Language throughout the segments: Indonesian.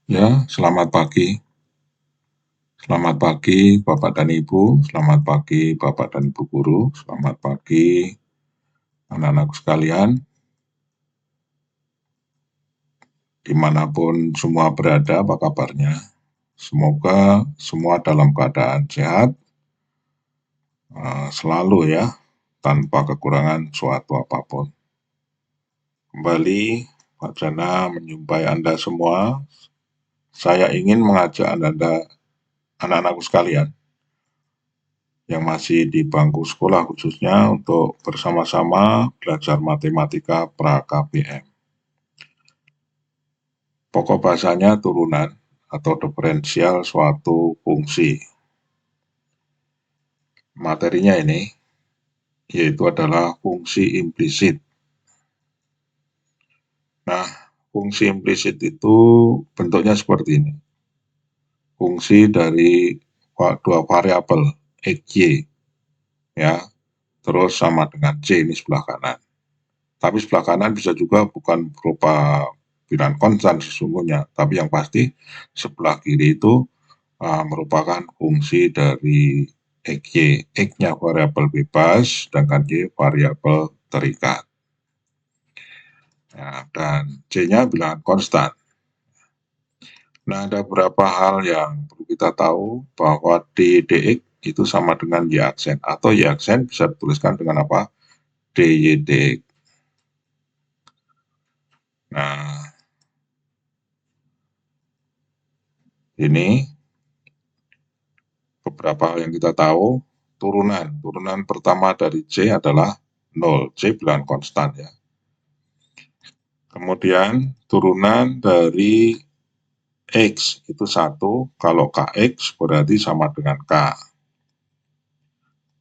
Ya, selamat pagi. Selamat pagi Bapak dan Ibu, selamat pagi Bapak dan Ibu guru, selamat pagi anak-anakku sekalian, dimanapun semua berada, apa kabarnya? Semoga semua dalam keadaan sehat, selalu ya, tanpa kekurangan suatu apapun. Kembali, Pak Jana menjumpai Anda semua. Saya ingin mengajak Anda, anak-anakku sekalian, yang masih di bangku sekolah khususnya untuk bersama-sama belajar matematika pra-KBM. Pokok bahasanya turunan atau diferensial suatu fungsi. Materinya ini yaitu adalah fungsi implisit. Nah, fungsi implisit itu bentuknya seperti ini. Fungsi dari dua variabel X, Y, ya, terus sama dengan C ini sebelah kanan. Tapi sebelah kanan bisa juga bukan berupa bilangan konstan sesungguhnya, tapi yang pasti sebelah kiri itu merupakan fungsi dari X, Y. X-nya variabel bebas, sedangkan Y variabel terikat. Nah, dan C-nya bilangan konstan. Nah, ada beberapa hal yang perlu kita tahu bahwa dx itu sama dengan y aksen, atau y aksen bisa dituliskan dengan apa? dy dx. Nah, ini beberapa hal yang kita tahu. Turunan pertama dari C adalah 0, C bilangan konstan ya. Kemudian turunan dari X itu 1, kalau Kx berarti sama dengan K.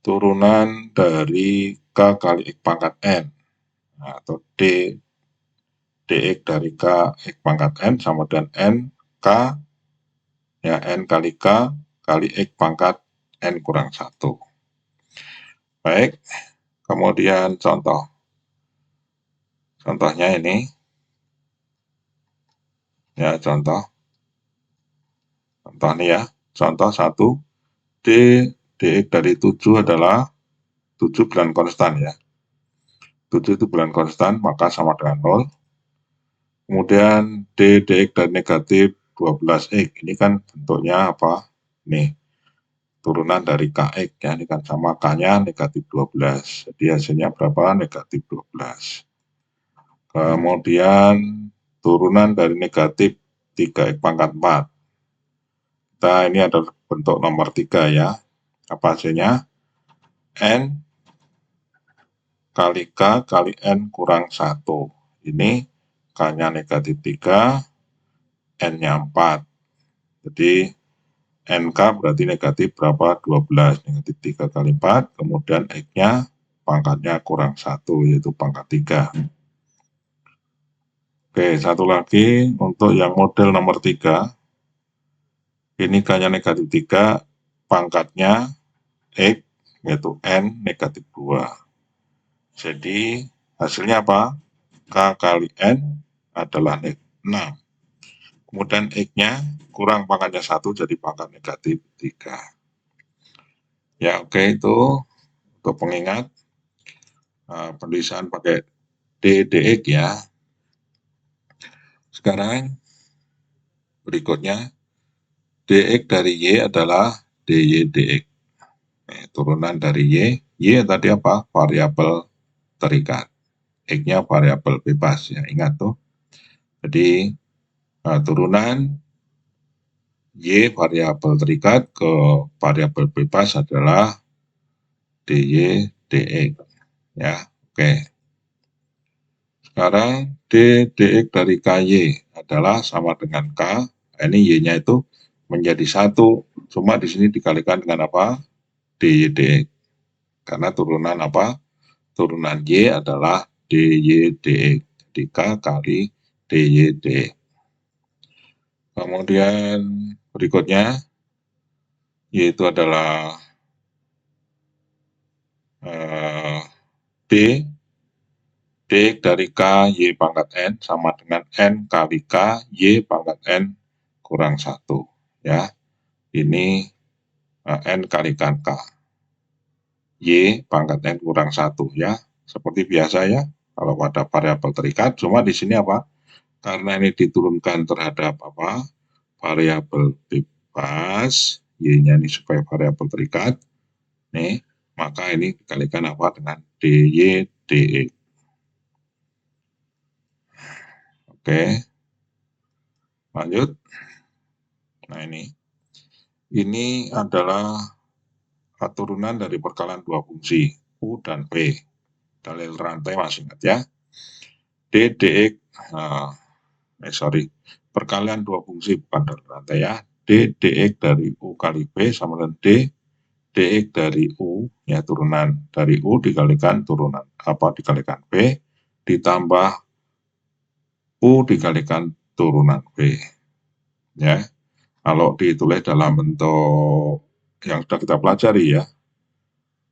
Turunan dari K kali X pangkat N, atau dx dari K X pangkat N sama dengan N K, ya N kali K kali X pangkat N kurang 1. Baik, kemudian contohnya ini, ya contoh nih ya, contoh 1, dx dari 7 adalah 7 bilangan konstan ya. 7 itu bilangan konstan, maka sama dengan 0. Kemudian dx dari negatif 12x, ini kan bentuknya apa? Nih, turunan dari kx ya, ini kan sama k-nya negatif 12. Jadi hasilnya berapa? Negatif 12. Kemudian turunan dari negatif 3x pangkat 4. Kita ini ada bentuk nomor 3 ya. Apa hasilnya? N kali K kali N kurang 1. Ini K-nya negatif 3, N-nya 4. Jadi NK berarti negatif berapa? 12. Negatif 3 kali 4. Kemudian X-nya pangkatnya kurang 1, yaitu pangkat 3. Oke, satu lagi untuk yang model nomor 3. Ini K-nya negatif 3, pangkatnya X, yaitu N negatif 2. Jadi hasilnya apa? K kali N adalah 6. Kemudian X-nya kurang pangkatnya 1, jadi pangkat negatif 3. Ya, oke, itu untuk pengingat. Penulisan pakai dx ya. Sekarang berikutnya dx dari y adalah dy dx. Turunan dari y tadi apa? Variabel terikat. X-nya variabel bebas ya, ingat tuh. Jadi turunan y variabel terikat ke variabel bebas adalah dy dx ya. Oke. Sekarang dx dari ky adalah sama dengan k. Ini y-nya itu menjadi 1. Cuma di sini dikalikan dengan apa? dy dx. Karena turunan apa? Turunan y adalah dy dx. Jadi k kali dy dx. Kemudian berikutnya yaitu adalah d dx dari k y pangkat n sama dengan n kali k y pangkat n kurang 1 ya. Ini N kalikan K. Y pangkat N kurang 1 ya. Seperti biasa ya, kalau pada variabel terikat, cuma di sini apa? Karena ini diturunkan terhadap apa? Variabel bebas, Y-nya ini supaya variabel terikat. Nih, maka ini dikalikan apa? Dengan DY, DX. Oke. Lanjut. Nah, ini adalah turunan dari perkalian dua fungsi U dan P. Dalil rantai masih ingat ya. D, DX, perkalian dua fungsi bukan dalil rantai ya. D, DX dari U kali P sama dengan D, DX dari U, ya turunan dari U dikalikan turunan, dikalikan P, ditambah U dikalikan turunan P. Ya, kalau ditulis dalam bentuk yang sudah kita pelajari ya,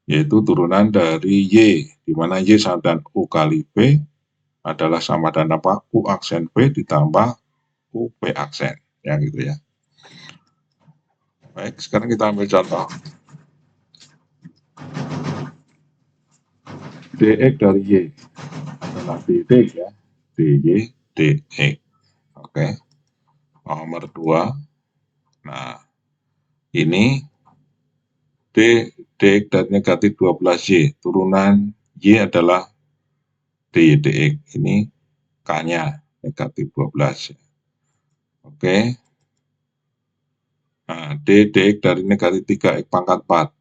yaitu turunan dari Y, di mana Y sama dengan U kali P adalah sama dengan apa? U aksen P ditambah U P aksen, ya gitu ya. Baik, sekarang kita ambil contoh. DX dari Y adalah DX ya, DY, DX. Oke, nomor 2. Nah, ini DX dari negatif 12Y, turunan Y adalah DY, DX. Ini K-nya negatif 12. Oke. Nah, D, DX dari negatif 3X pangkat 4.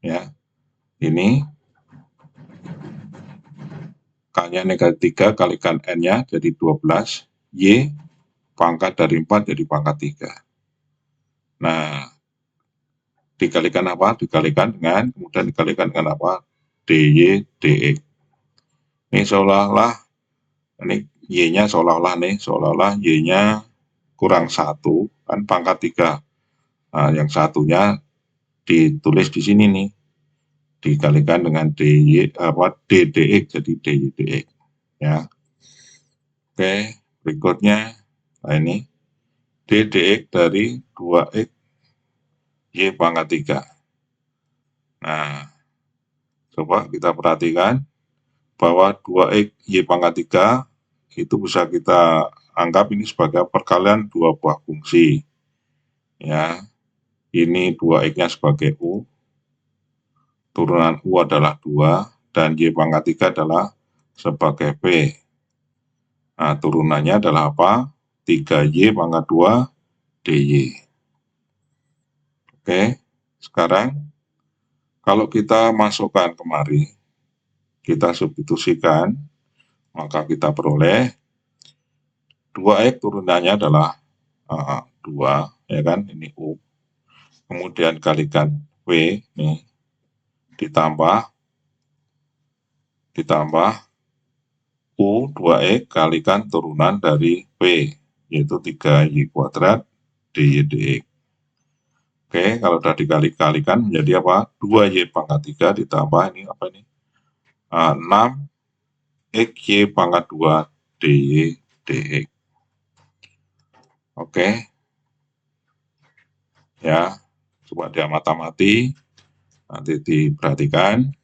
Ya, ini K-nya negatif 3 kalikan N-nya jadi 12. Y pangkat dari 4 jadi pangkat 3. Nah, dikalikan apa? Dikalikan dengan, kemudian dikalikan dengan apa? DY, DX. Ini seolah-olah, ini Y-nya seolah-olah Y-nya kurang 1, kan pangkat 3. Nah, yang satunya ditulis di sini nih. Dikalikan dengan DDX, jadi DY, DX. Ya. Oke, berikutnya, nah ini DDX dari 2X Y pangkat 3. Nah, coba kita perhatikan bahwa 2X Y pangkat 3 itu bisa kita anggap ini sebagai perkalian dua buah fungsi. Ya, ini 2X-nya sebagai U, turunan U adalah 2, dan Y pangkat 3 adalah sebagai P. Nah, turunannya adalah apa? 3Y pangkat 2 DY. Oke, sekarang kalau kita masukkan kemari, kita substitusikan, maka kita peroleh 2X turunannya adalah 2, ya kan, ini U. Kemudian kalikan W, nih, ditambah U 2X kalikan turunan dari P, yaitu 3Y kuadrat DY DX. Oke, kalau sudah dikali-kalikan menjadi apa? 2Y pangkat 3 ditambah ini apa ini? 6XY pangkat 2 DY DX. Oke. Ya, coba diamati, nanti diperhatikan.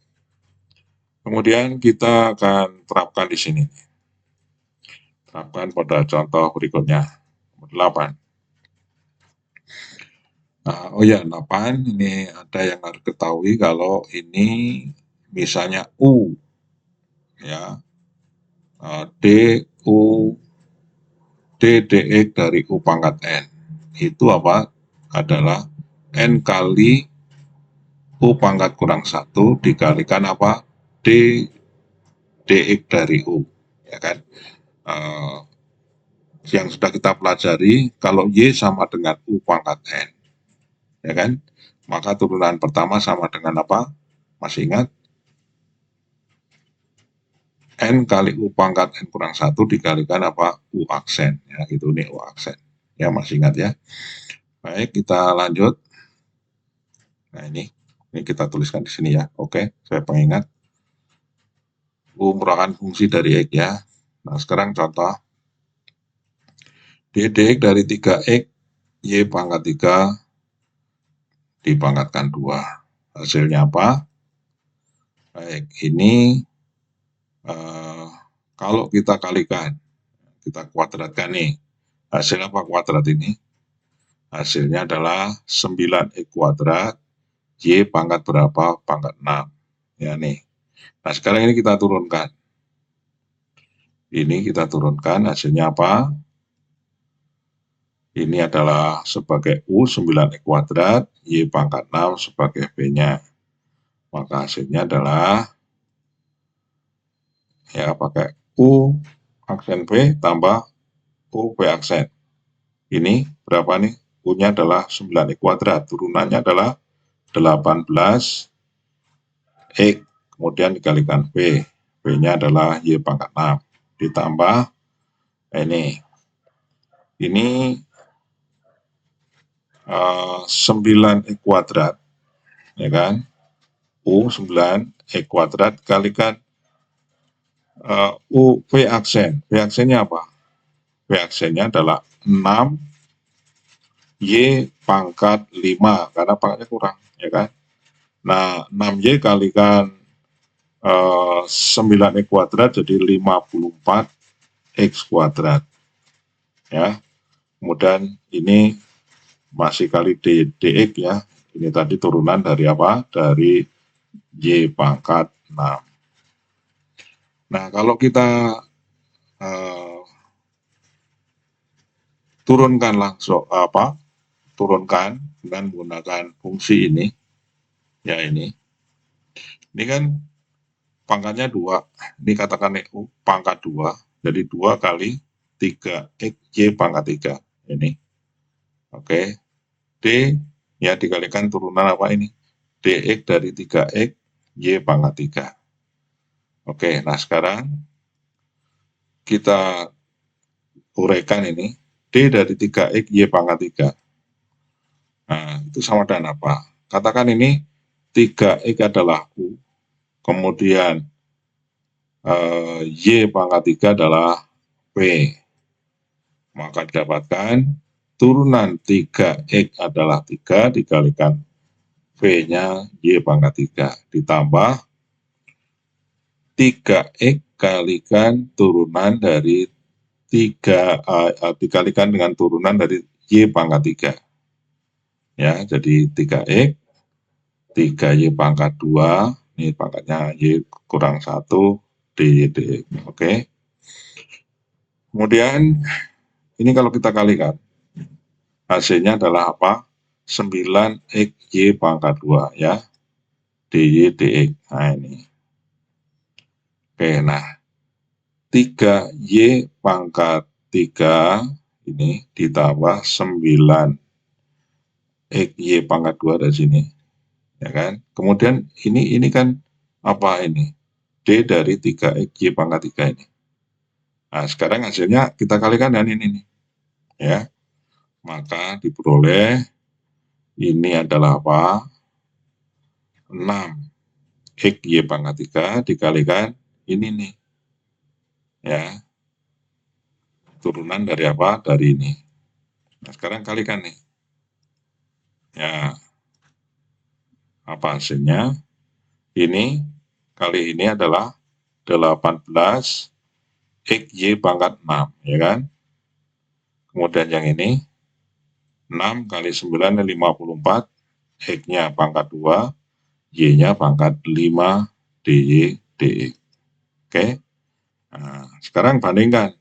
Kemudian kita akan terapkan di sini. Terapkan pada contoh berikutnya. 8. Nah, 8 ini ada yang harus ketahui kalau ini misalnya U ya. DX dari U pangkat N. Itu apa? Adalah N kali U pangkat kurang 1 dikalikan apa? DX dari U. Ya kan? Yang sudah kita pelajari, kalau Y sama dengan U pangkat N. Ya kan? Maka turunan pertama sama dengan apa? Masih ingat? N kali U pangkat N kurang 1 dikalikan apa? U aksen. Ya, itu nih U aksen. Ya, masih ingat ya? Baik, kita lanjut. Nah, ini kita tuliskan di sini ya. Oke, saya pengingat. U merupakan fungsi dari X ya. Nah, sekarang contoh. DX dari 3X Y pangkat 3 dipangkatkan 2. Hasilnya apa? Baik, ini kalau kita kalikan, kita kuadratkan nih. Hasil apa kuadrat ini? Hasilnya adalah 9X kuadrat, Y pangkat berapa? Pangkat 6. Ya nih. Nah, sekarang ini kita turunkan. Ini kita turunkan, hasilnya apa? Ini adalah sebagai U 9X kuadrat, Y pangkat 6 sebagai B-nya. Maka hasilnya adalah, ya pakai U aksen B tambah U B aksen. Ini berapa nih? U-nya adalah 9X kuadrat, turunannya adalah 18X, kemudian dikalikan B. B-nya adalah Y pangkat 6. Ditambah ini 9X kuadrat, ya kan? U 9X kuadrat kalikan U V aksen. V aksennya apa? V aksennya adalah 6 Y pangkat 5, karena pangkatnya kurang, ya kan? Nah, 6Y kalikan 9X kuadrat jadi 54X kuadrat. Ya. Kemudian ini masih kali DX ya. Ini tadi turunan dari apa? Dari Y pangkat 6. Nah, kalau kita turunkan langsung turunkan dengan menggunakan fungsi ini, ya ini kan pangkatnya 2, ini katakan pangkat 2, jadi 2 kali 3X Y pangkat 3, ini. Oke, D ya dikalikan turunan apa ini? DX dari 3X Y pangkat 3. Oke, nah sekarang kita uraikan ini, D dari 3X Y pangkat 3. Nah, itu sama dengan apa? Katakan ini 3X adalah U, kemudian Y pangkat 3 adalah P. Maka didapatkan turunan 3X adalah 3 dikalikan V-nya Y pangkat 3. Ditambah 3X kalikan turunan dari 3, dikalikan dengan turunan dari Y pangkat 3. Ya, jadi 3X, 3Y pangkat 2, ini pangkatnya Y kurang 1, DY. Oke. Kemudian ini kalau kita kalikan, hasilnya adalah apa? 9XY pangkat 2 ya. DY DX. Nah ini. Oke, nah 3Y pangkat 3 ini ditambah 9XY pangkat 2 dari sini. Ya kan? Kemudian ini kan apa ini? D dari 3XY pangkat 3 ini. Nah, sekarang hasilnya kita kalikan dengan ini nih. Ya. Maka diperoleh ini adalah apa? 6XY pangkat 3 dikalikan ini nih. Ya. Turunan dari apa? Dari ini. Nah, sekarang kalikan nih. Ya. Apa hasilnya? Ini kali ini adalah 18XY pangkat 6, ya kan? Kemudian yang ini 6 kali 9 54, X-nya pangkat 2, Y-nya pangkat 5, DY, DX. Oke. Nah, sekarang bandingkan.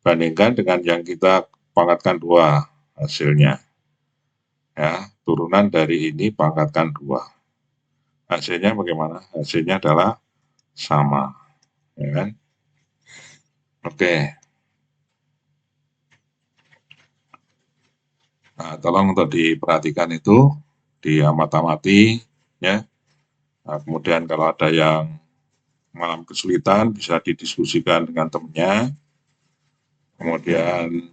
Bandingkan dengan yang kita pangkatkan 2 hasilnya. Ya, turunan dari ini pangkatkan 2. Hasilnya bagaimana? Hasilnya adalah sama. Ya kan? Oke. Nah, tolong untuk diperhatikan itu, diamati-amati, ya. Nah, kemudian kalau ada yang mengalami kesulitan bisa didiskusikan dengan temannya. Kemudian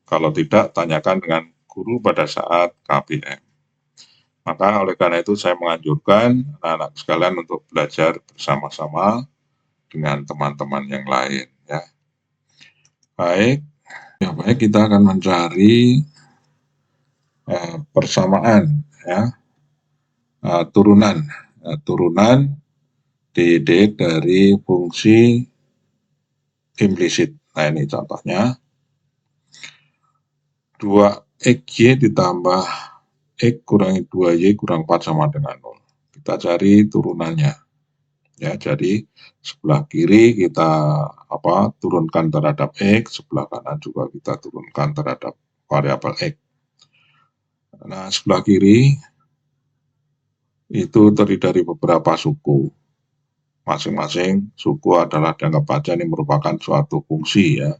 kalau tidak tanyakan dengan guru pada saat KBM. Maka oleh karena itu saya menganjurkan anak-anak sekalian untuk belajar bersama-sama dengan teman-teman yang lain ya. Baik, ya baik kita akan mencari persamaan, ya, turunan. Turunan dx dari fungsi implisit. Nah, ini contohnya. 2xy ditambah x kurangi 2y kurang 4 sama dengan 0. Kita cari turunannya. Ya, jadi sebelah kiri kita turunkan terhadap x, sebelah kanan juga kita turunkan terhadap variabel x. Nah, sebelah kiri itu terdiri dari beberapa suku. Masing-masing suku adalah dianggap saja ini merupakan suatu fungsi, ya.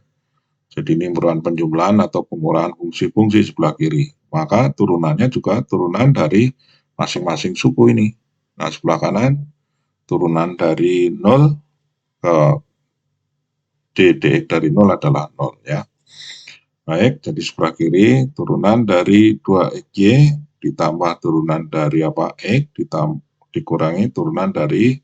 Jadi ini merupakan penjumlahan atau pengurangan fungsi-fungsi sebelah kiri. Maka turunannya juga turunan dari masing-masing suku ini. Nah, sebelah kanan turunan dari 0 ke dx dari 0 adalah 0, ya. Baik, jadi sebelah kiri turunan dari 2xy ditambah turunan dari x dikurangi turunan dari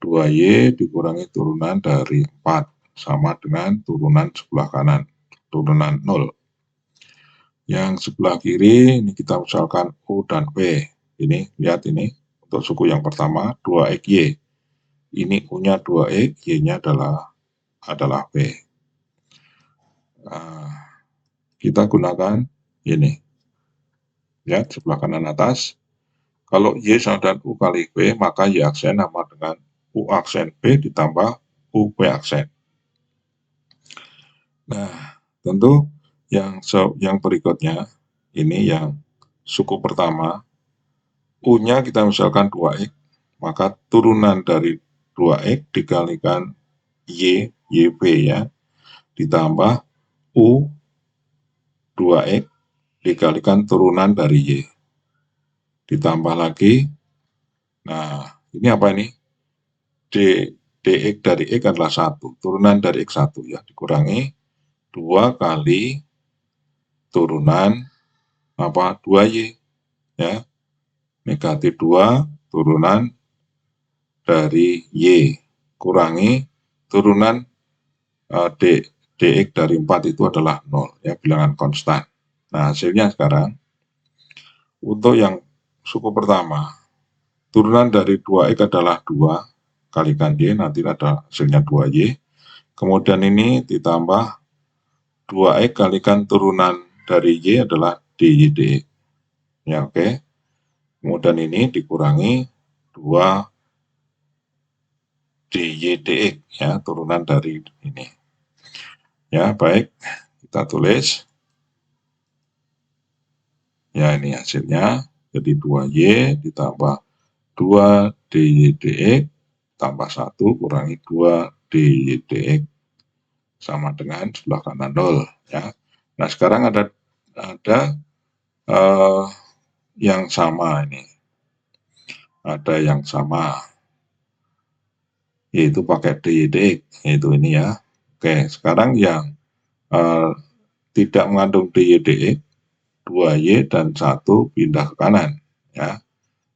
2y dikurangi turunan dari 4 sama dengan turunan sebelah kanan, turunan 0. Yang sebelah kiri ini kita misalkan U dan P. Ini lihat ini untuk suku yang pertama 2xy. Ini U-nya 2x, Y-nya adalah P. Nah, kita gunakan ini. Lihat sebelah kanan atas. Kalau Y sama dengan U kali P, maka Y aksen sama dengan U aksen P ditambah U P aksen. Nah, tentu yang berikutnya, ini yang suku pertama, U-nya kita misalkan 2x, maka turunan dari 2x dikalikan YP, ya, ditambah U 2x dikalikan turunan dari Y. Ditambah lagi, nah ini apa ini? dx dari x adalah 1, turunan dari x 1, ya, dikurangi 2 kali turunan 2y, ya, negatif 2 turunan dari y kurangi turunan dx dari 4 itu adalah 0, ya, bilangan konstan. Nah, hasilnya sekarang untuk yang suku pertama turunan dari 2x adalah 2 kalikan y, nanti ada hasilnya 2y. Kemudian ini ditambah 2x kalikan turunan dari y adalah dy dx. Ya, oke. Kemudian ini dikurangi 2 dy dx, ya, turunan dari ini. Ya, baik. Kita tulis. Ya, ini hasilnya. Jadi 2y ditambah 2 dy dx tambah 1 kurangi 2 dy dx sama dengan sebelah kanan 0, ya. Nah, sekarang ada yang sama ini. Ada yang sama, yaitu pakai dy dx, yaitu ini, ya. Oke, sekarang yang tidak mengandung dy dx, 2y dan 1 pindah ke kanan, ya,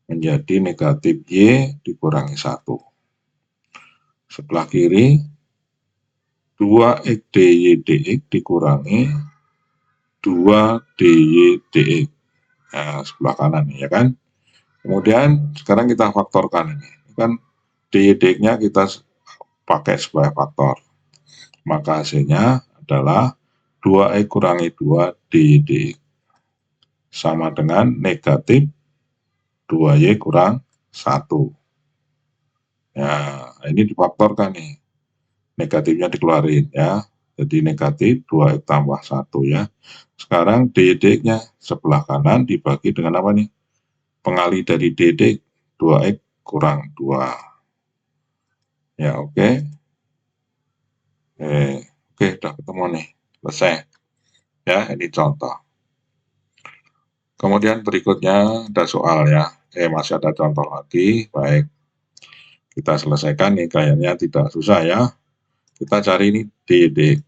menjadi negatif y dikurangi 1. Sebelah kiri 2x dy dx dikurangi 2 dy dx. Nah, sebelah kanan, ya kan. Kemudian sekarang kita faktorkan ini. Kan dy dx-nya kita pakai sebagai faktor. Maka hasilnya adalah 2x kurangi 2 dy dx sama dengan negatif 2y kurang 1. Ya, ini difaktorkan nih. Negatifnya dikeluarin, ya. Jadi negatif 2x tambah 1, ya. Sekarang dy dx-nya sebelah kanan dibagi dengan apa nih? Pengali dari dy dx 2x kurang 2. Ya, oke. Oke, udah ketemu nih. Selesai. Ya, ini contoh. Kemudian berikutnya ada soal, ya. Masih ada contoh lagi. Baik. Kita selesaikan nih, kayaknya tidak susah, ya. Kita cari ini dy dx.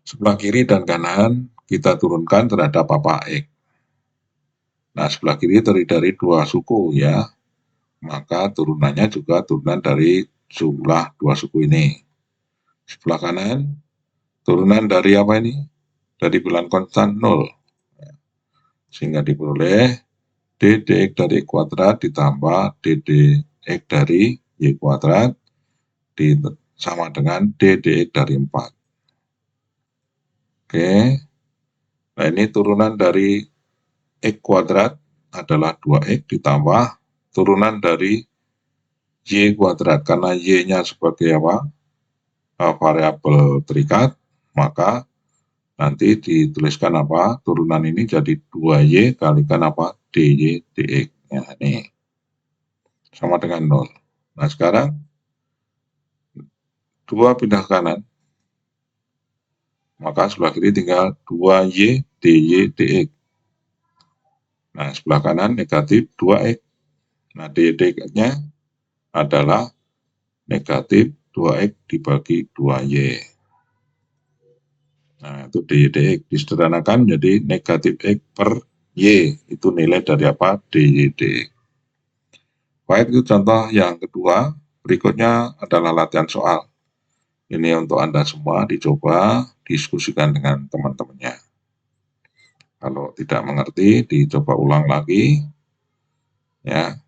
Sebelah kiri dan kanan kita turunkan terhadap x. Nah, sebelah kiri terdiri dari 2 suku, ya. Maka turunannya juga turunan dari jumlah 2 suku ini. Sebelah kanan turunan dari apa ini? Dari bilangan konstan 0. Sehingga diperoleh D dx dari X kuadrat ditambah D dx dari Y kuadrat sama dengan D dx dari 4. Oke. Nah, ini turunan dari X kuadrat adalah 2X ditambah turunan dari Y kuadrat. Karena Y-nya sebagai apa? Variabel terikat, maka nanti dituliskan apa? Turunan ini jadi 2Y kalikan apa? DY dx. Nah, ini sama dengan 0. Nah, sekarang 2 pindah ke kanan, maka sebelah kiri tinggal 2Y dy dx. Nah, sebelah kanan negatif 2X. Nah, dy dx-nya adalah negatif 2X dibagi 2Y. Nah, itu dy dx disederhanakan menjadi negatif X per Y. Itu nilai dari apa? Dy dx. Baik, itu contoh yang kedua. Berikutnya adalah latihan soal. Ini untuk Anda semua dicoba, diskusikan dengan teman-temannya. Kalau tidak mengerti, dicoba ulang lagi. Ya.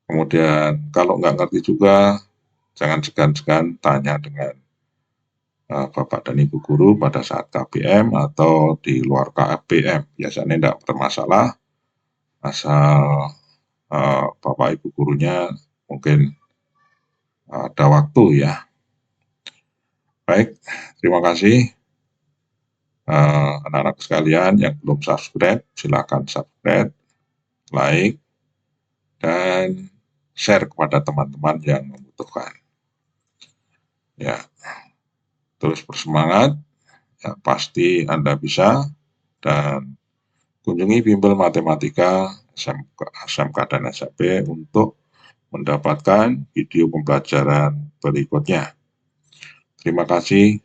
Kemudian kalau nggak ngerti juga, jangan segan-segan tanya dengan Bapak dan Ibu Guru pada saat KBM atau di luar KBM. Biasanya tidak bermasalah, asal Bapak Ibu Gurunya mungkin ada waktu ya. Baik, terima kasih. Anak-anak sekalian yang belum subscribe, silakan subscribe, like, dan share kepada teman-teman yang membutuhkan. Ya, terus bersemangat, ya, pasti Anda bisa, dan kunjungi bimbel matematika SMK dan SMP untuk mendapatkan video pembelajaran berikutnya. Terima kasih.